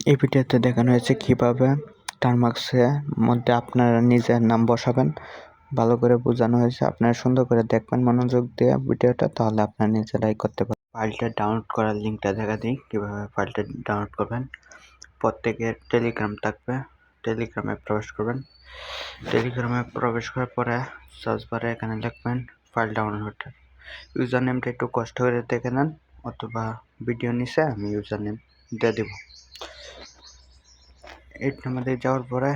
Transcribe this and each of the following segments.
এই ভিডিওতে দেখানো হয়েছে কিভাবে টার্মাক্সের মধ্যে আপনারা নিজের নাম বসাবেন। ভালো করে বোঝানো হয়েছে, আপনারা সুন্দর করে দেখবেন মনোযোগ দিয়ে ভিডিওটা, তাহলে আপনারা নিজেরাই করতে পারবেন। ফাইলটা ডাউনলোড করার লিঙ্কটা দেখা দিই কীভাবে ফাইলটা ডাউনলোড করবেন। প্রত্যেকের টেলিগ্রাম থাকবে, টেলিগ্রামে প্রবেশ করবেন। টেলিগ্রামে প্রবেশ করার পরে সার্চ বারে এখানে লিখবেন ফাইল ডাউনলোড। ইউজার নেমটা একটু কষ্ট করে দেখে নেন, অথবা ভিডিও নিচে আমি ইউজার নেম দিয়ে দেবো। এই নাম্বারে যাওয়ার পরে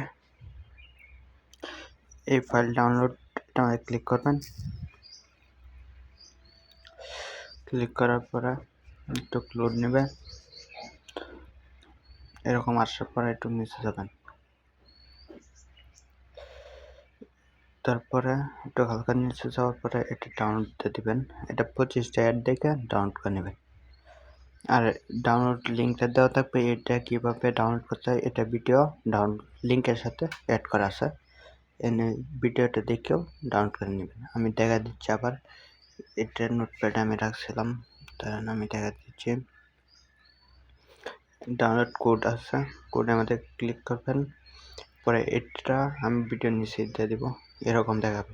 এই ফাইল ডাউনলোডটা ক্লিক করবেন। ক্লিক করার পরে একটু লোড নেবে, এরকম আসার পরে একটু নিচে যাবেন। তারপরে একটু হালকা নিচে যাওয়ার পরে এটা ডাউনলোড দিয়ে দিবেন। এটা 25টা অ্যাড দেখে ডাউনলোড করে নেবেন। আর ডাউনলোড লিঙ্কটা দেওয়া থাকবে, এটা কীভাবে ডাউনলোড করতে হয় এটা ভিডিও ডাউনলোড লিঙ্কের সাথে অ্যাড করা আছে, এনে ভিডিওটা দেখেও ডাউনলোড করে নেবেন। আমি দেখা দিচ্ছি আবার, এটার নোটপ্যাড আমি রাখছিলাম, তার আমি দেখা দিচ্ছি। ডাউনলোড কোড আছে, কোডের মধ্যে ক্লিক করবেন, পরে এটা আমি ভিডিও নিচে দিয়ে দেবো, এরকম দেখাবে।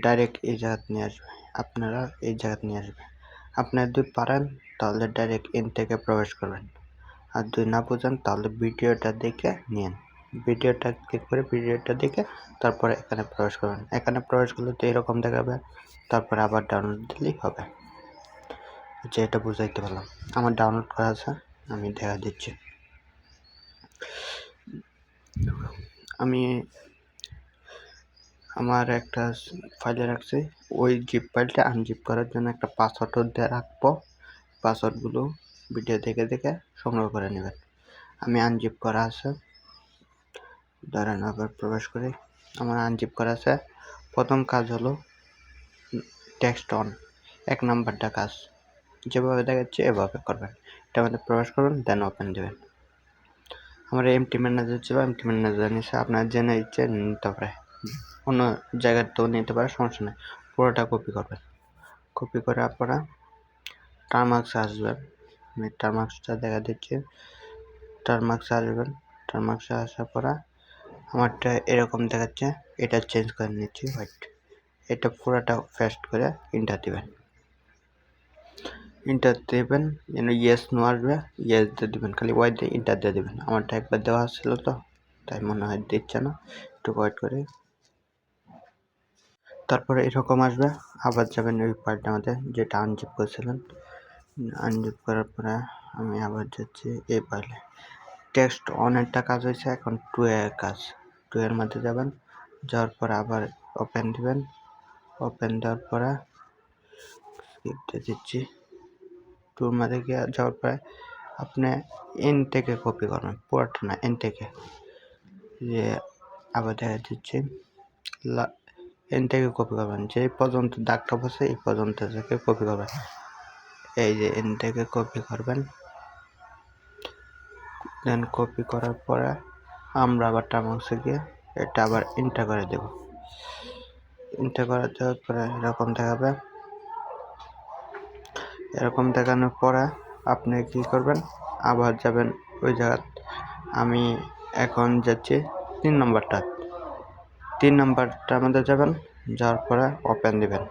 ডাইরেক্ট এই জায়গাতে নিয়ে আসবে, আপনারা এই জায়গাতে নিয়ে আসবে। আপনারা যদি পারেন তাহলে ডাইরেক্ট এন থেকে প্রবেশ করবেন, আর যদি না বোঝেন তাহলে ভিডিওটা দেখে নিন। ভিডিওটা ক্লিক করে ভিডিওটা দেখে তারপরে এখানে প্রবেশ করবেন। এখানে প্রবেশ করলে তো এরকম দেখাবে, তারপরে আবার ডাউনলোড দিলেই হবে। আচ্ছা, এটা বুঝাইতে পারলাম। আমার ডাউনলোড করা আছে, আমি দেখা দিচ্ছি। আমি আমার একটা ফাইলে রাখছি, ওই জিপ ফাইলটা আনজিপ করার জন্য একটা পাসওয়ার্ড দিয়ে রাখবো। পাসওয়ার্ডগুলো ভিডিও দেখে দেখে সংগ্রহ করে নেবেন। আমি আনজিপ করা আছে, ধরেন আবার প্রবেশ করি। আমার আনজিপ করা আছে। প্রথম কাজ হলো টেক্সট অন, 1 নাম্বারটা কাজ যেভাবে দেখাচ্ছে এভাবে করবেন। এটার মধ্যে প্রবেশ করবেন, দেন ওপেন দেবেন। আমার এমটি ম্যানেজার ছিল, এমটি ম্যানেজার নিচে আপনার জেনে ইচ্ছে নিতে পারে, অন্য জায়গাতেও নিতে পারে, সমস্যা নেই। পুরোটা কপি করবেন। কপি করার পরে টার্মাক্সে আসবেন, আমি টার্মাক্সটা দেখা দিচ্ছি। টার্মাক্সে আসবেন, টার্মাক্সে আসার পরে আমারটা এরকম দেখাচ্ছে, এটা চেঞ্জ করে নিচ্ছি হোয়াইট। এটা পুরোটা পেস্ট করে ইন্টার দিবেন। ইন্টার দেবেন, যেন ইয়েস নো আসবে, ইয়েস দিয়ে দেবেন, খালি ওয়াই দিয়ে ইন্টার দিয়ে দেবেন। আমারটা একবার দেওয়া ছিল তো, তাই মনে হয় দিচ্ছে না, একটু ওয়েট করে। তারপরে এরকম আসবে, আবার যাবেন ওই ফাইলটার মধ্যে যেটা আনজিপ করেছিলেন। আনজিপ করার পরে আমি আবার যাচ্ছি এই ফাইলে। টেক্সট অনেকটা কাজ হয়েছে, এখন 2 এর কাজ। 2 এর মধ্যে যাবেন, যাওয়ার পরে আবার ওপেন দিবেন। ওপেন দেওয়ার পরে স্ক্রিপ্টে দিচ্ছি। 2 মধ্যে গিয়ে যাওয়ার পরে আপনি এন থেকে কপি করবেন, পুরোটা না, এন থেকে। যে আবার দেখা দিচ্ছি, এন থেকে কপি করবেন, যে পর্যন্ত দাগটা বসে এই পর্যন্ত থেকে কপি করবেন। এই যে এন থেকে কপি করবেন, দেন কপি করার পরে আমরা আবার টার্মাক্সে গিয়ে এটা আবার এন্টার করে দেব। এন্টার করে দেওয়ার পরে এরকম দেখাবে। এরকম দেখানোর পরে আপনি কি করবেন, আবার যাবেন ওই জায়গায়। আমি এখন যাচ্ছি 3 নম্বরটা, 3 নম্বরটার মধ্যে যাবেন, যাওয়ার পরে ওপেন দিবেন।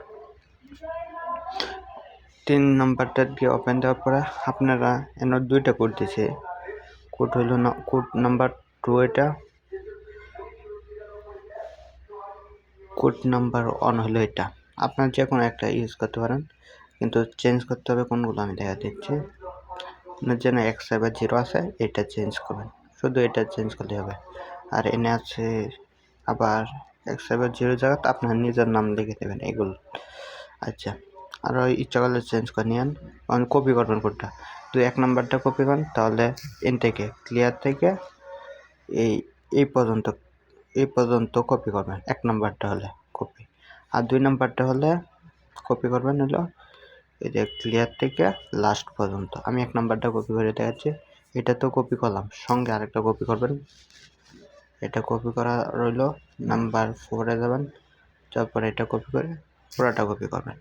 3 নম্বরটা দিয়ে ওপেন দেওয়ার পরে আপনারা এনে 2টা কোড দিছে। কোড হইল না, কোড নাম্বার 2, এটা কোড নাম্বার 1 হলো এটা। আপনার যে কোনো একটা ইউজ করতে পারেন, কিন্তু চেঞ্জ করতে হবে কোনগুলো আমি দেখা দিচ্ছি। আপনার যেন X7 আছে, এটা চেঞ্জ করবেন, শুধু এটা চেঞ্জ করলে হবে। আর এনে আছে আবার X7 জায়গাতে আপনার নিজের নাম লিখে দেবেন এগুলো। আচ্ছা, আর ইচ্ছা করলে চেঞ্জ করে নিন। কপি করবেন কোডটা, 1 নাম্বারটা কপি করেন, তাহলে এন থেকে ক্লিয়ার থেকে এই পর্যন্ত কপি করবেন। 1 নাম্বারটা হলে কপি, আর 2 নাম্বারটা হলে কপি করবেন হলো এই যে ক্লিয়ার থেকে লাস্ট পর্যন্ত। আমি 1 নাম্বারটা কপি করে দেখাচ্ছি। এটা তো কপি করলাম, সঙ্গে আরেকটা কপি করবেন। এটা কপি করা রইল, নাম্বার 4-এ যাবেন, তারপরে এটা কপি করে পুরোটা কপি করবেন।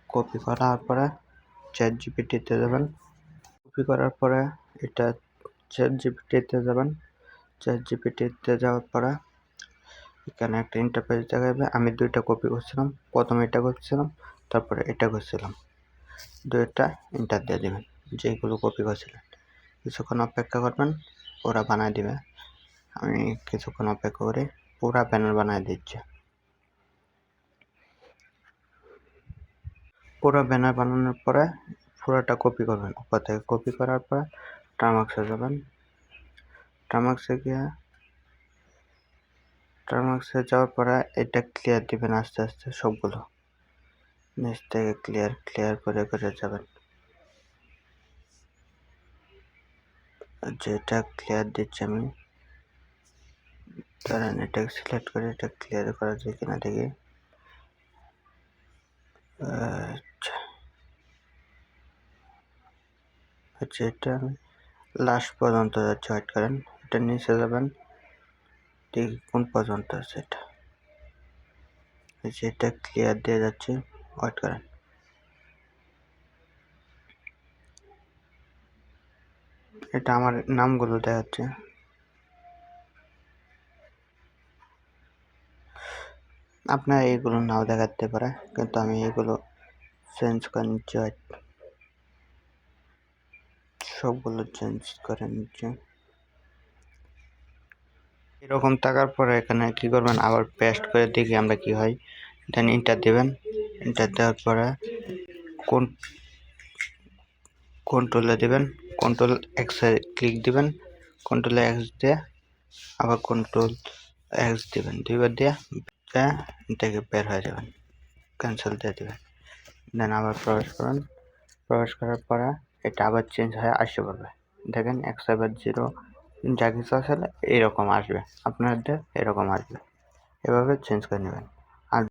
কপি করার পরে চ্যাট জিপিটিতে যাবেন। কপি করার পরে এটা চ্যাট জিপিটিতে যাবেন। চ্যাট জিপিটিতে যাওয়ার পরে এখানে একটা ইন্টারফেস দেখাবে। আমি 2টা কপি করছিলাম, প্রথমে এটা করছিলাম, তারপরে এটা করছিলাম। 2টা এন্টার দিয়ে দেবেন যেগুলো কপি করছিলেন। কিছুক্ষণ অপেক্ষা করবেন, ওরা বানায় দিবে। আমি কিছুক্ষণ অপেক্ষা করে পুরা ব্যানার বানায় দিচ্ছি। পুরো ব্যানার বানানোর পরে পুরোটা কপি করবেন। উপর থেকে কপি করার পর টার্মার্কসে যাবেন। টার্মার্কসে যাওয়ার পরে এটা ক্লিয়ার দিবেন আস্তে আস্তে সবগুলো। নিচ থেকে ক্লিয়ার করে করে যাবেন। যেটা ক্লিয়ার দিচ্ছি আমি, ধরেন এটাকে সিলেক্ট করে এটা ক্লিয়ার করা যায় কিনা দেখি। আচ্ছা, এটা আমি লাস্ট পর্যন্ত যাচ্ছি, ওয়েট করেন। এটা নিচে যাবেন, দেখি কোন পর্যন্ত আছে এটা। এটা ক্লিয়ার দিয়ে যাচ্ছি, ওয়েট করেন। এটা আমার নামগুলো দেখাচ্ছে। আপনার এইগুলো নাও দেখাতে পারে, কিন্তু আমি এগুলো চেঞ্জ করে নিচ্ছি। সবগুলো চেঞ্জ করে নিচ্ছি। এরকম থাকার পরে এখানে কি করবেন, আবার পেস্ট করে দেখি আমরা কি হয়। দেন এন্টার দিবেন। এন্টার দেওয়ার পরে কন্ট্রোলে দিবেন, কন্ট্রোল এক্সে ক্লিক দিবেন, কন্ট্রোল এক্স দিয়ে আবার কন্ট্রোল এক্স দিবেন, 2বার দিয়ে থেকে বের হয়ে যাবেন, ক্যান্সেল দিয়ে দিবেন। দেন আবার প্রবেশ করেন। প্রবেশ করার পরে এটা আবার চেঞ্জ হয়ে আসতে পারবে। দেখেন 170 যা কিছু আসলে এরকম আসবে, আপনাদের এরকম আসবে। এভাবে চেঞ্জ করে নেবেন।